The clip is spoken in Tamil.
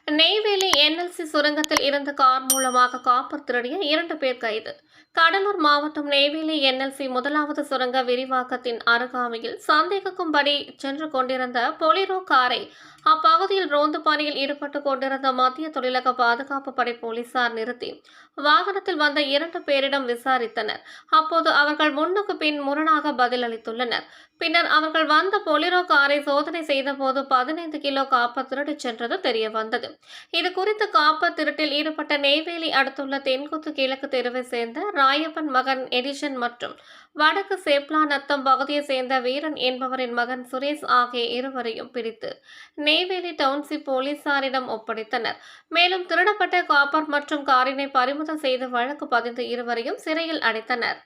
நெய்வேலி என்எல்சி சுரங்கத்தில் இருந்து கார் மூலமாக காப்பர் திருடிய 2 பேர் கைது. கடலூர் மாவட்டம் நெய்வேலி என்எல்சி முதலாவது சுரங்க விரிவாக்கத்தின் அருகாமையில் சந்தேகிக்கும்படி சென்று கொண்டிருந்த பொலிரோ காரை அப்பகுதியில் ரோந்து பணியில் ஈடுபட்டுக் கொண்டிருந்த மத்திய தொழிலக பாதுகாப்பு படை போலீசார் நிறுத்தி வாகனத்தில் வந்த 2 பேரிடம் விசாரித்தனர். அப்போது அவர்கள் முன்னுக்கு பின் முரணாக பதிலளித்துள்ளனர். பின்னர் அவர்கள் வந்த பொலிரோ காரை சோதனை செய்தபோது 15 கிலோ காப்பர் திருடிச் சென்றது தெரியவந்தது. இதுகுறித்து காப்பர் திருட்டில் ஈடுபட்ட நெய்வேலி அடுத்துள்ள தென்குத்து கிழக்கு தெருவை சேர்ந்த ராயப்பன் மகன் எடிசன் மற்றும் வடக்கு சேப்லாநத்தம் பகுதியை சேர்ந்த வீரன் என்பவரின் மகன் சுரேஷ் ஆகிய இருவரையும் பிடித்து நெய்வேலி டவுன்ஷிப் போலீசாரிடம் ஒப்படைத்தனர். மேலும் திருடப்பட்ட காப்பர் மற்றும் காரினை பறிமுதல் செய்து வழக்கு பதிந்து இருவரையும் சிறையில் அடைத்தனர்.